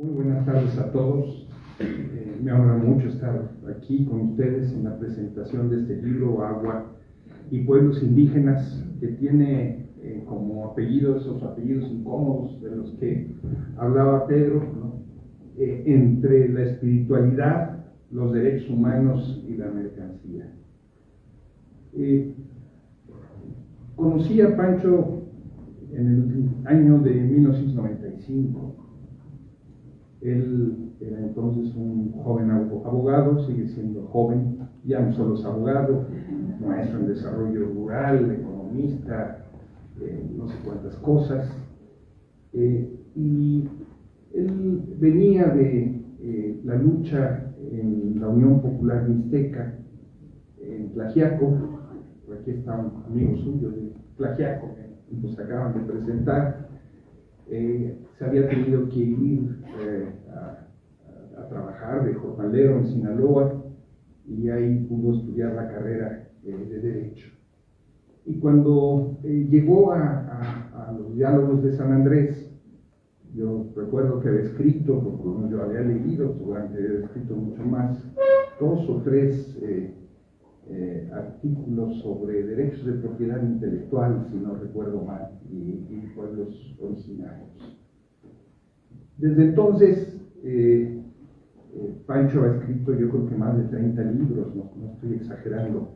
Muy buenas tardes a todos. Me honra mucho estar aquí con ustedes en la presentación de este libro, Agua y Pueblos Indígenas, que tiene como apellidos esos apellidos incómodos de los que hablaba Pedro, ¿no? Entre la espiritualidad, los derechos humanos y la mercancía. Conocí a Pancho en el año de 1995. Él era entonces un joven abogado, sigue siendo joven, ya no solo es abogado, maestro en desarrollo rural, economista, no sé cuántas cosas. Y él venía de la lucha en la Unión Popular Mixteca, en Tlaxiaco. Por aquí está un amigo suyo de Tlaxiaco, que nos acaban de presentar. Se había tenido que ir a trabajar de jornalero en Sinaloa y ahí pudo estudiar la carrera de Derecho. Y cuando llegó a los diálogos de San Andrés, yo recuerdo que había escrito, porque yo había leído, seguramente había escrito mucho más, 2 o 3 artículos sobre derechos de propiedad intelectual, si no recuerdo mal, y pueblos originarios. Desde entonces, Pancho ha escrito, yo creo que más de 30 libros, no estoy exagerando.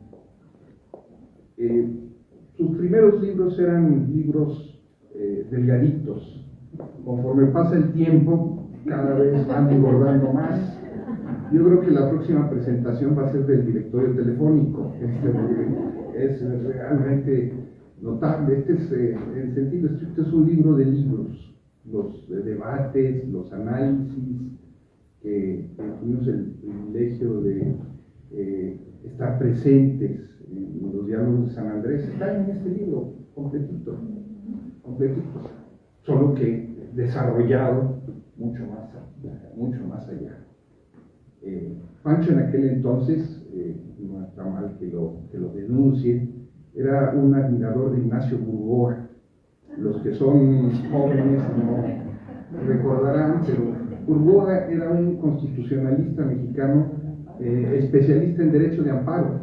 Sus primeros libros eran libros delgaditos. Conforme pasa el tiempo, cada vez van engordando más. Yo creo que la próxima presentación va a ser del directorio telefónico. Es realmente notable. Este es, en sentido estricto, es un libro de libros. Los debates, los análisis, que tuvimos el privilegio de estar presentes en los diálogos de San Andrés, están en este libro completito, solo que desarrollado mucho más allá. Pancho en aquel entonces, no está mal que lo denuncie, era un admirador de Ignacio Burgoa. Los que son jóvenes no recordarán, pero Burgoa era un constitucionalista mexicano especialista en derecho de amparo.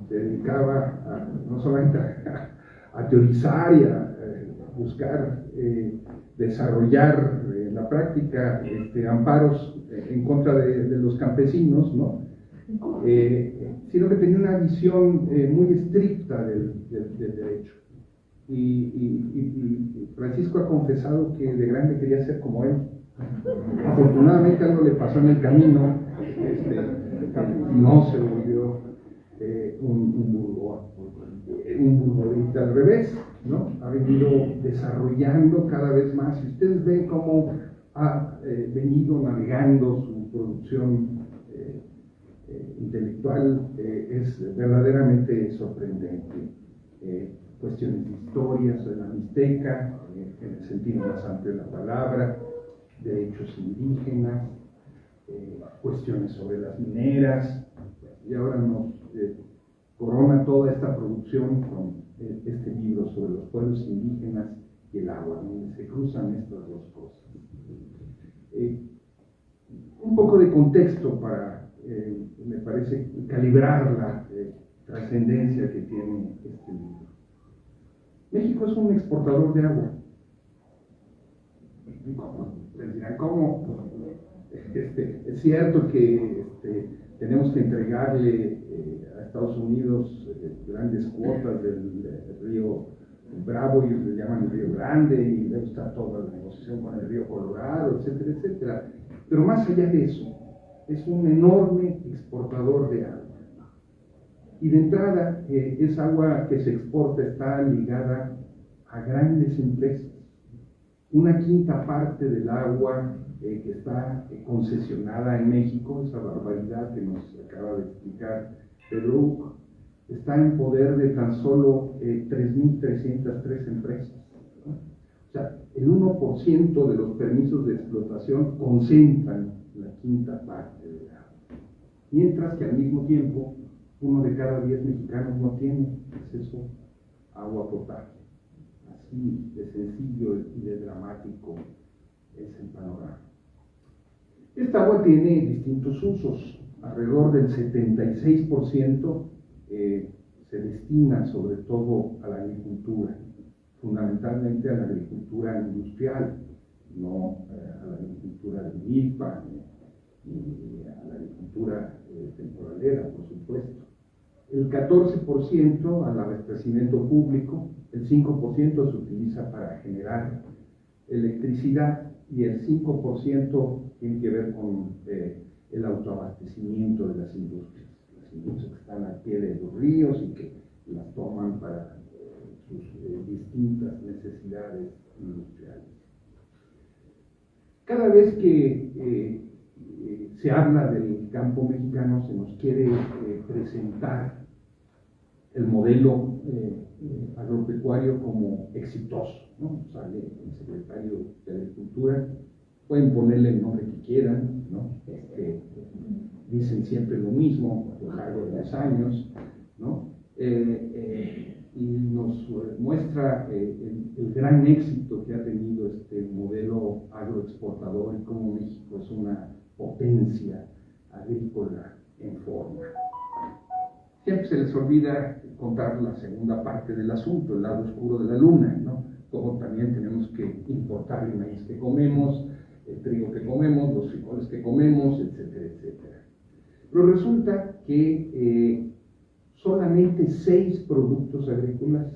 Se dedicaba no solamente a teorizar y a buscar desarrollar en la práctica amparos en contra de los campesinos, ¿no? Sino que tenía una visión muy estricta del derecho. Y Francisco ha confesado que de grande quería ser como él. Afortunadamente algo le pasó en el camino, no se volvió un burgoita, al revés, ¿no? Ha venido desarrollando cada vez más. Y ustedes ven cómo ha venido navegando su producción intelectual, es verdaderamente sorprendente. Cuestiones de historia sobre la Mixteca, en el sentido más amplio de la palabra, derechos indígenas, cuestiones sobre las mineras, y ahora nos corona toda esta producción con este libro sobre los pueblos indígenas y el agua, donde se cruzan estas dos cosas. Un poco de contexto para, me parece, calibrar la trascendencia que tiene este libro. México es un exportador de agua. Les dirán, ¿cómo? Es cierto que tenemos que entregarle a Estados Unidos grandes cuotas del río Bravo, y le llaman el río Grande, y luego está toda la negociación con el río Colorado, etcétera, etcétera. Pero más allá de eso, es un enorme exportador de agua. Y de entrada, esa agua que se exporta está ligada a grandes empresas. 1/5 parte del agua que está concesionada en México, esa barbaridad que nos acaba de explicar Pedro, está en poder de tan solo 3.303 empresas, ¿no? O sea, el 1% de los permisos de explotación concentran la 1/5 parte del agua. Mientras que al mismo tiempo, 1 de cada 10 mexicanos no tiene acceso a agua potable. Así de sencillo y de dramático es el panorama. Esta agua tiene distintos usos. Alrededor del 76% se destina sobre todo a la agricultura, fundamentalmente a la agricultura industrial, no a la agricultura de milpa, ni a la agricultura temporalera, por supuesto. El 14% al abastecimiento público, el 5% se utiliza para generar electricidad y el 5% tiene que ver con el autoabastecimiento de las industrias que están al pie de los ríos y que las toman para sus distintas necesidades industriales. Cada vez que se habla del campo mexicano se nos quiere presentar el modelo agropecuario como exitoso, ¿no? Sale el secretario de Agricultura, pueden ponerle el nombre que quieran, ¿no? Dicen siempre lo mismo a lo largo de los años, ¿no? Y nos muestra el gran éxito que ha tenido este modelo agroexportador y cómo México es una potencia agrícola en forma. Siempre se les olvida contar la segunda parte del asunto, el lado oscuro de la luna, ¿no? Como también tenemos que importar el maíz que comemos, el trigo que comemos, los frijoles que comemos, etcétera, etcétera. Pero resulta que solamente 6 productos agrícolas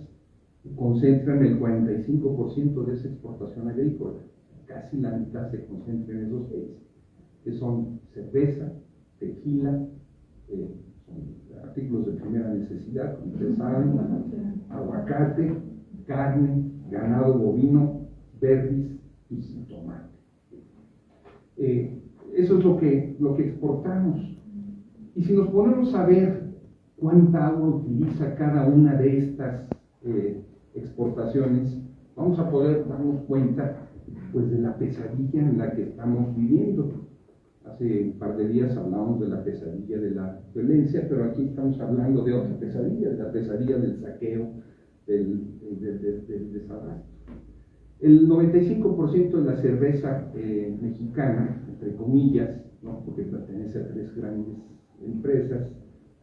concentran el 45% de esa exportación agrícola. Casi la mitad se concentra en esos 6, que son cerveza, tequila, son artículos de primera necesidad, como ustedes saben, aguacate, carne, ganado bovino, berries y jitomate. Eso es lo que exportamos. Y si nos ponemos a ver cuánta agua utiliza cada una de estas exportaciones, vamos a poder darnos cuenta pues, de la pesadilla en la que estamos viviendo. Hace un par de días hablamos de la pesadilla de la violencia, pero aquí estamos hablando de otra pesadilla, de la pesadilla del saqueo, del desabasto. El 95% de la cerveza mexicana, entre comillas, ¿no? Porque pertenece a 3 grandes empresas,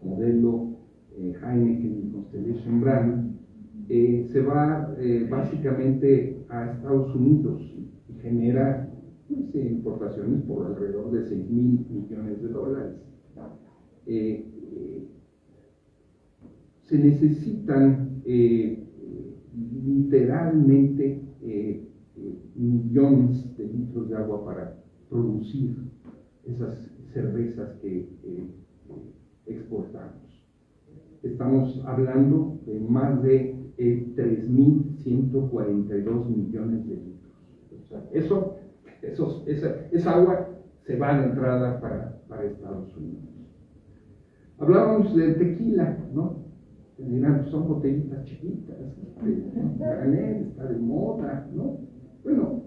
Modelo, Heineken y Constellation Brand, se va básicamente a Estados Unidos y genera importaciones por alrededor de $6,000 millones de dólares. Se necesitan literalmente millones de litros de agua para producir esas cervezas que exportamos. Estamos hablando de más de 3.142 millones de litros. O sea, esa agua se va de entrada para Estados Unidos. Hablábamos del tequila, ¿no? Dirán, pues son botellitas chiquitas, granel, está de moda, ¿no? Bueno,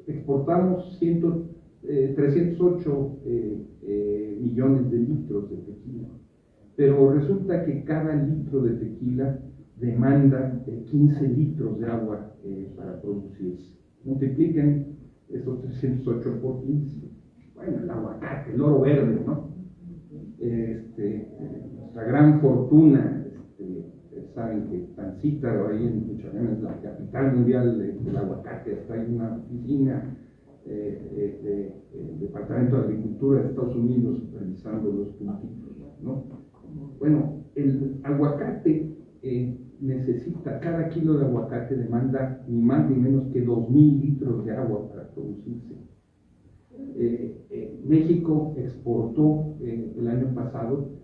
exportamos 308 millones de litros de tequila, pero resulta que cada litro de tequila demanda 15 litros de agua para producirse. Multipliquen esos 308 por 15. Bueno, el aguacate, el oro verde, ¿no? Nuestra gran fortuna, saben que Tancítaro, ahí en Michoacán, es la capital mundial del aguacate. Hasta hay una oficina del Departamento de Agricultura de Estados Unidos supervisando los cultivos, ¿no? Bueno, el aguacate necesita, cada kilo de aguacate demanda ni más ni menos que 2,000 litros de agua para producirse. México exportó el año pasado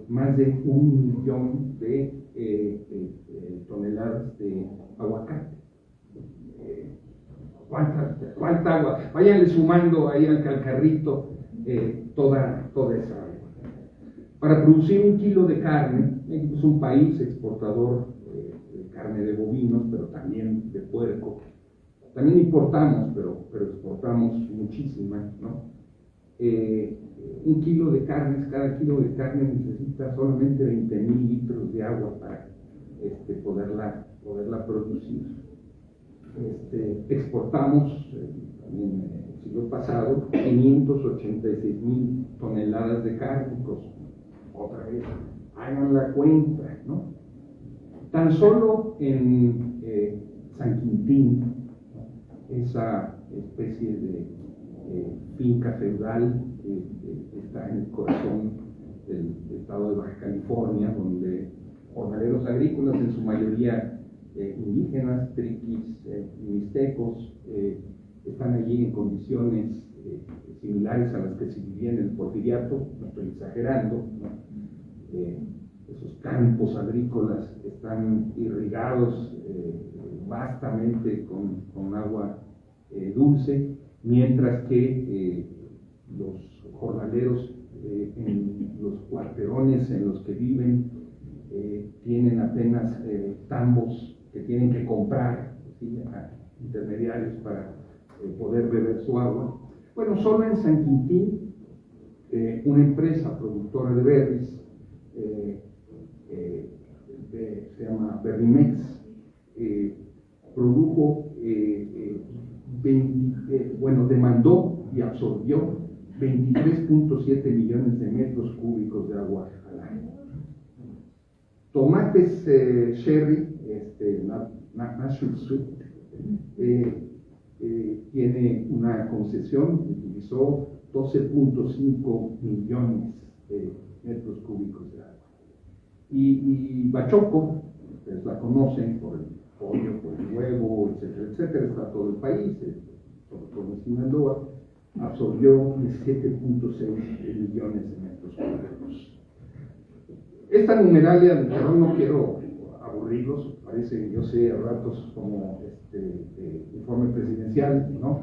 más de 1 millón de toneladas de aguacate. ¿Cuánta agua? Váyanle sumando ahí al carrito toda esa agua. Para producir 1 kilo de carne, México es un país exportador de carne de bovinos, pero también de puerco. También importamos, pero exportamos muchísima, ¿no? 1 kilo de carne, cada kilo de carne necesita solamente 20,000 litros de agua para poderla producir. Exportamos también siglo pasado, 586,000 toneladas de cárnicos. Otra vez, hagan la cuenta, ¿no? Tan solo en San Quintín, ¿no?, esa especie de finca feudal que está en el corazón del estado de Baja California, donde jornaleros agrícolas, en su mayoría indígenas, triquis y mixtecos, están allí en condiciones similares a las que se vivían en el Porfiriato, no estoy exagerando, ¿no? Esos campos agrícolas están irrigados vastamente con agua dulce, mientras que los jornaleros en los cuarterones en los que viven tienen apenas tambos que tienen que comprar, ¿sí?, a intermediarios para poder beber su agua. Bueno, solo en San Quintín, una empresa productora de berries, se llama Berrimex, produjo, demandó y absorbió 23.7 millones de metros cúbicos de agua al año. Tomates Cherry, National Sweet, tiene una concesión, utilizó 12.5 millones de metros cúbicos de agua. Y Bachoco, ustedes la conocen por el pollo, por el huevo, etcétera, etcétera, está todo el país, sobre todo en Sinaloa, absorbió 17.6 millones de metros cúbicos. Esta numeralia de terror, no quiero aburrirlos, parece, yo sé, a ratos como informe presidencial, ¿no?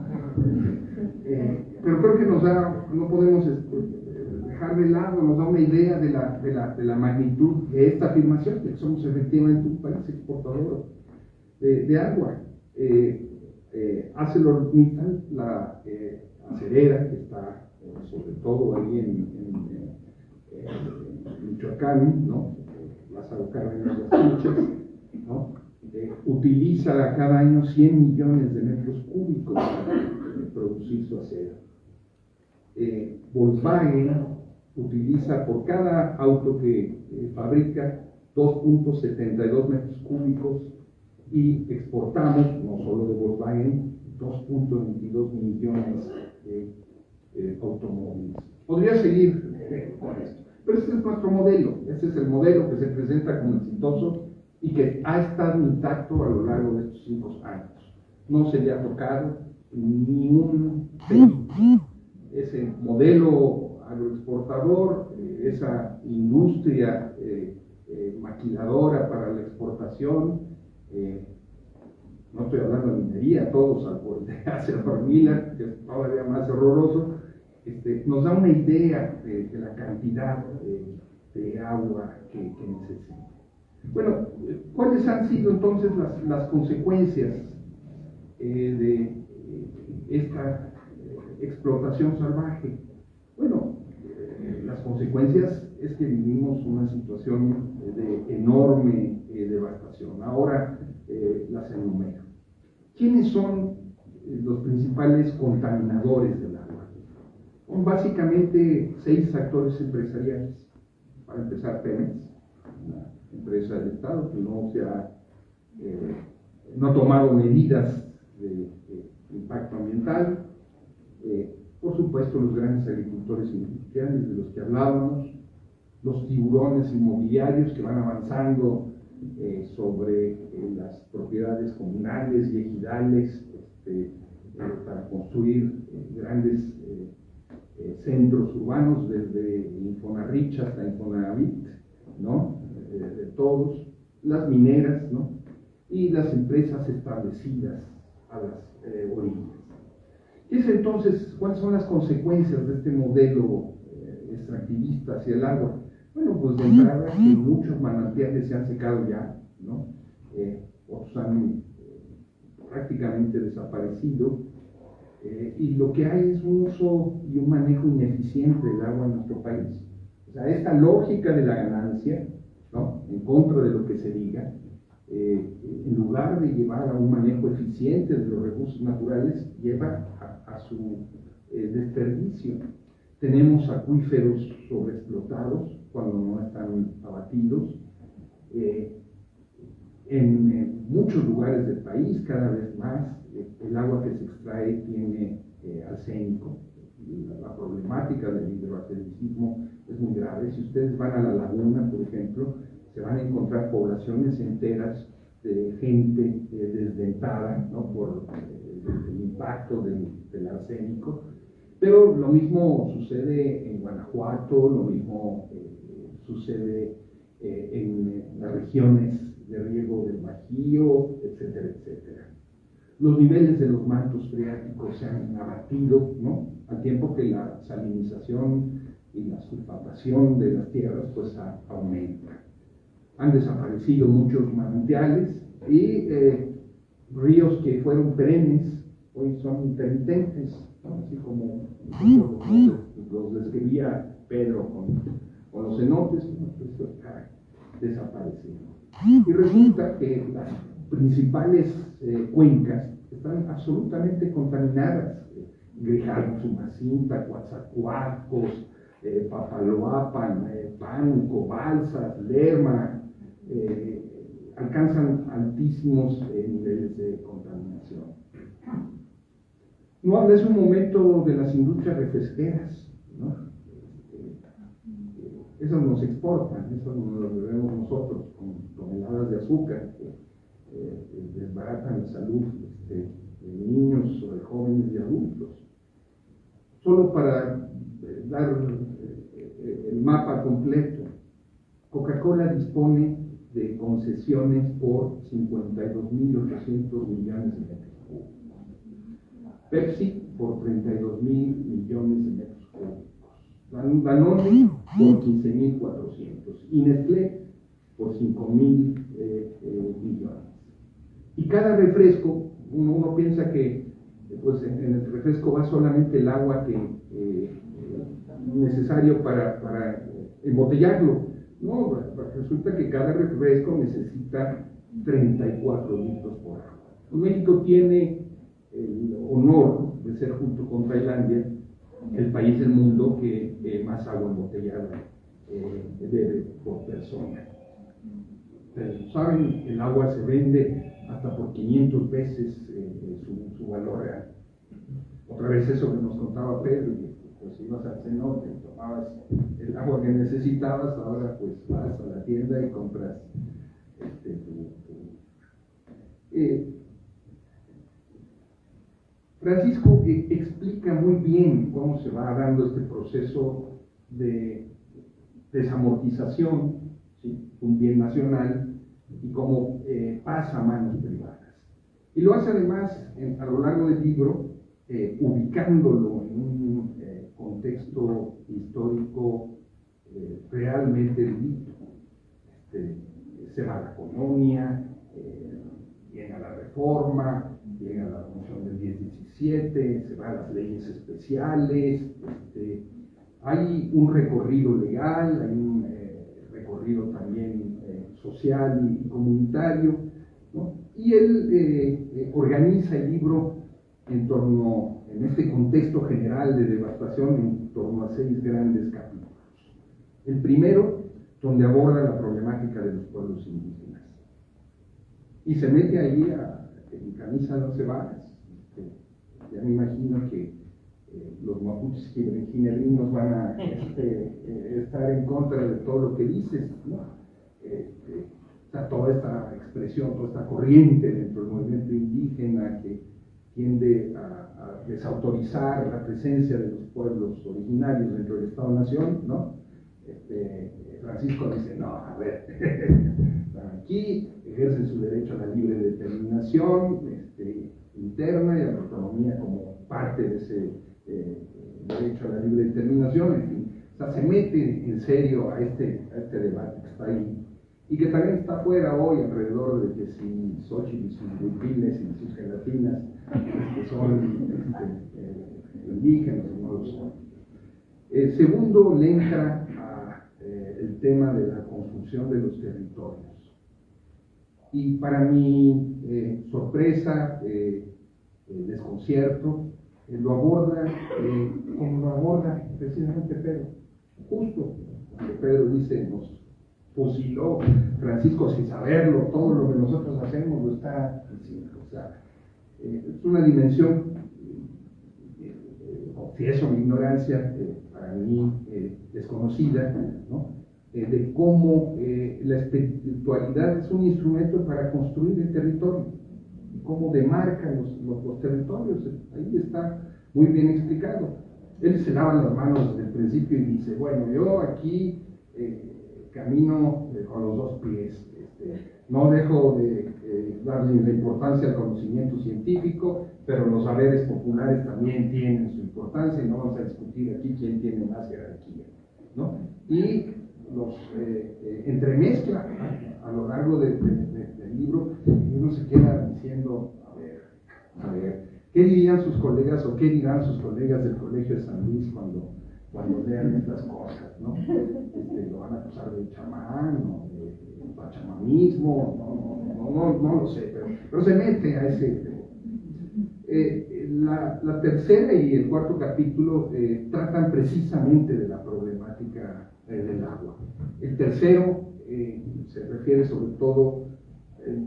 Pero creo que nos da, no podemos dejar de lado, nos da una idea de la magnitud de esta afirmación, de que somos efectivamente un país exportador de agua. ArcelorMittal, la acerera, que está sobre todo ahí en Michoacán, ¿no?, Lázaro Cárdenas, Las Tuchas, ¿no?, utiliza cada año 100 millones de metros cúbicos para producir su acero. Volkswagen utiliza por cada auto que fabrica 2.72 metros cúbicos, y exportamos, no solo de Volkswagen, 2.22 millones de automóviles. Podría seguir con esto, pero este es nuestro modelo, este es el modelo que se presenta como exitoso y que ha estado intacto a lo largo de estos 5 años. No se le ha tocado ni un cero. Ese modelo agroexportador, esa industria maquiladora para la exportación, no estoy hablando de minería, todos salvo el de ArcelorMittal, que es todavía más horroroso, nos da una idea de la cantidad de agua que necesita. Bueno, ¿cuáles han sido entonces las consecuencias de esta explotación salvaje? Bueno, las consecuencias es que vivimos una situación de enorme devastación. Ahora las enumero. ¿Quiénes son los principales contaminadores del agua? Son básicamente 6 actores empresariales. Para empezar, Pemex, una empresa del Estado que no ha tomado medidas de impacto ambiental. Por supuesto, los grandes agricultores industriales de los que hablábamos, los tiburones inmobiliarios que van avanzando sobre las propiedades comunales y ejidales para construir grandes centros urbanos, desde Infonarrich hasta Infonavit, ¿no?, de todos, las mineras, ¿no?, y las empresas establecidas a las orillas. Entonces, ¿cuáles son las consecuencias de este modelo extractivista hacia el agua? Bueno, pues de entrada que muchos manantiales se han secado ya, ¿no? Otros han prácticamente desaparecido, y lo que hay es un uso y un manejo ineficiente del agua en nuestro país. O sea, esta lógica de la ganancia, ¿no?, en contra de lo que se diga, en lugar de llevar a un manejo eficiente de los recursos naturales, lleva a su desperdicio. Tenemos acuíferos sobreexplotados cuando no están abatidos. En muchos lugares del país, cada vez más, el agua que se extrae tiene arsénico. La problemática del hidroarsenismo es muy grave. Si ustedes van a la laguna, por ejemplo, se van a encontrar poblaciones enteras de gente desdentada, ¿no?, por el impacto del arsénico. Pero lo mismo sucede en Guanajuato, lo mismo sucede en las regiones de riego del Bajío, etcétera, etcétera. Los niveles de los mantos freáticos se han abatido, ¿no?, al tiempo que la salinización y la sulfatación de las tierras pues aumenta. Han desaparecido muchos manantiales y ríos que fueron perennes hoy son intermitentes, ¿no?, así como los describía Pedro con los cenotes, ¿no?, pues está desapareciendo. Y resulta que las principales cuencas están absolutamente contaminadas. Grijalvo, Sumacinta, Coatzacoalcos, Papaloapan, Pánuco, Balsas, Lerma, alcanzan altísimos niveles de contaminación. No hablé hace un momento de las industrias refresqueras, ¿no? Esas nos exportan, eso nos lo bebemos nosotros con toneladas de azúcar que desbaratan la salud de niños, de jóvenes y adultos. Solo para dar el mapa completo, Coca-Cola dispone de concesiones por 52.800 millones de metros cúbicos. Pepsi por 32.000 millones de metros cúbicos. Danone por 15.400 y Nestlé por 5.000 millones. Y cada refresco, uno piensa que pues, en el refresco va solamente el agua que necesario para embotellarlo. No, resulta que cada refresco necesita 34 litros por agua. México tiene el honor de ser, junto con Tailandia, el país del mundo que más agua embotellada bebe por persona. Pero, ¿saben? El agua se vende hasta por 500 veces su valor real. Otra vez eso que nos contaba Pedro, pues ibas al cenote, tomabas el agua que necesitabas, ahora pues vas a la tienda y compras Francisco explica muy bien cómo se va dando este proceso de desamortización, ¿sí?, un bien nacional, y cómo pasa a manos privadas. Y lo hace además a lo largo del libro, ubicándolo en un contexto histórico realmente vivido. Se va a la colonia, llega la reforma, llega la Revolución del 10-17, se va a las leyes especiales, hay un recorrido legal, hay un recorrido también social y comunitario, ¿no? Y él organiza el libro en este contexto general de devastación, en torno a 6 grandes capítulos. El primero, donde aborda la problemática de los pueblos indígenas. Y se mete ahí en camisa de 11 varas. Ya me imagino que los mapuches ginerín van a estar en contra de todo lo que dices, ¿no? Toda esta expresión, toda esta corriente dentro del movimiento indígena que tiende a desautorizar la presencia de los pueblos originarios dentro del Estado-Nación, ¿no? Francisco dice, no, a ver, están aquí, ejercen su derecho a la libre determinación interna y a la autonomía como parte de ese derecho a la libre determinación, en fin. O sea, se mete en serio a este debate que está ahí y que también está afuera hoy alrededor de que si Xochitl y sus huipiles y sus gelatinas que son indígenas o no lo son. Segundo, le entra el tema de la confusión de los territorios. Y para mi sorpresa, desconcierto, lo aborda como lo aborda precisamente Pedro. Justo, porque Pedro dice, nos fusiló Francisco sin saberlo, todo lo que nosotros hacemos lo está diciendo. O sea, es una dimensión, confieso mi ignorancia, para mí desconocida, ¿no? De cómo la espiritualidad es un instrumento para construir el territorio, y cómo demarca los territorios. Ahí está muy bien explicado. Él se lava las manos desde el principio y dice, bueno, yo aquí camino con los dos pies, no dejo de darle la importancia al conocimiento científico, pero los saberes populares también tienen su importancia y no vamos a discutir aquí quién tiene más jerarquía, ¿no? Y los entremezcla a lo largo del libro, y uno se queda diciendo, a ver, ¿qué dirían sus colegas o qué dirán sus colegas del Colegio de San Luis cuando lean estas cosas, ¿no? Lo van a acusar de chamán o de pachamanismo, no lo sé, pero se mete a ese. La tercera y el cuarto capítulo tratan precisamente de la problemática del agua. El tercero se refiere sobre todo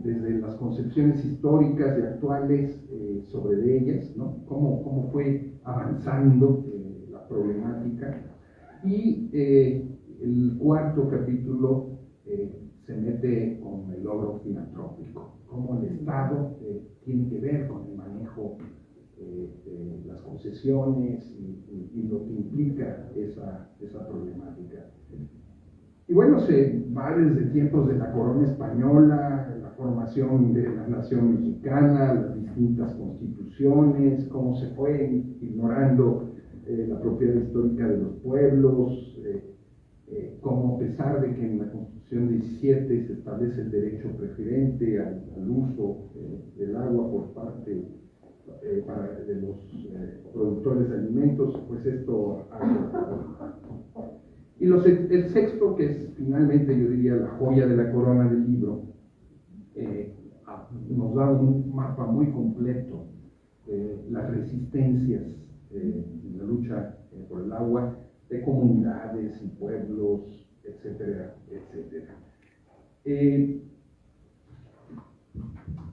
desde las concepciones históricas y actuales sobre ellas, ¿no? Cómo fue avanzando la problemática. Y el cuarto capítulo se mete con el logro filantrópico, cómo el Estado tiene que ver con el manejo de las concesiones y lo que implica esa problemática. Y bueno, se va desde tiempos de la corona española, la formación de la nación mexicana, las distintas constituciones, cómo se fue ignorando la propiedad histórica de los pueblos, cómo a pesar de que en la Constitución 17 se establece el derecho preferente al uso del agua por parte de los productores de alimentos, pues esto ha aportado. Y el sexto, que es finalmente, yo diría, la joya de la corona del libro, nos da un mapa muy completo de las resistencias en la lucha por el agua de comunidades y pueblos, etcétera, etcétera.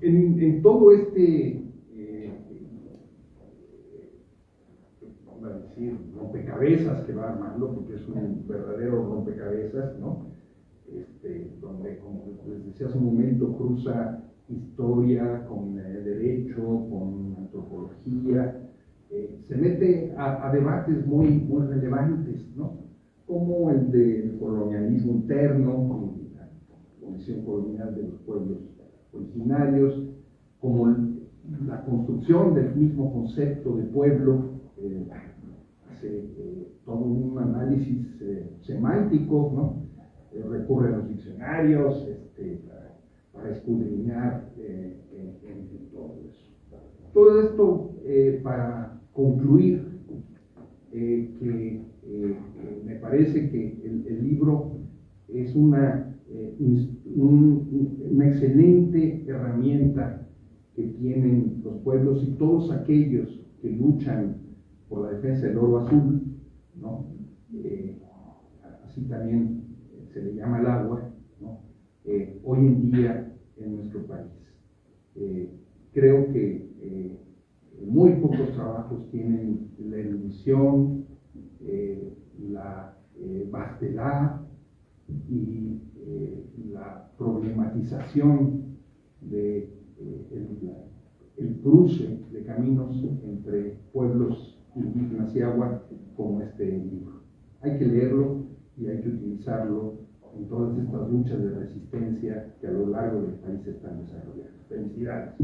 En todo este vamos a decir, rompecabezas que va armando, porque es un verdadero rompecabezas, ¿no? Donde, como les decía hace un momento, cruza historia con derecho, con antropología, se mete a debates muy relevantes, ¿no? Como el del colonialismo interno, la condición colonial de los pueblos originarios, como la construcción del mismo concepto de pueblo, hace todo un análisis semántico, ¿no? Recurre a los diccionarios para escudriñar en todo eso. Todo esto para concluir que me parece que el libro es una excelente herramienta que tienen los pueblos y todos aquellos que luchan por la defensa del oro azul, ¿no? Así también se le llama el agua, ¿no? Hoy en día en nuestro país. Creo que muy pocos trabajos tienen la erudición, la vastedad y la problematización de el cruce de caminos entre pueblos indígenas y agua como este libro. Hay que leerlo y hay que utilizarlo en todas estas luchas de resistencia que a lo largo del país se están desarrollando. Felicidades.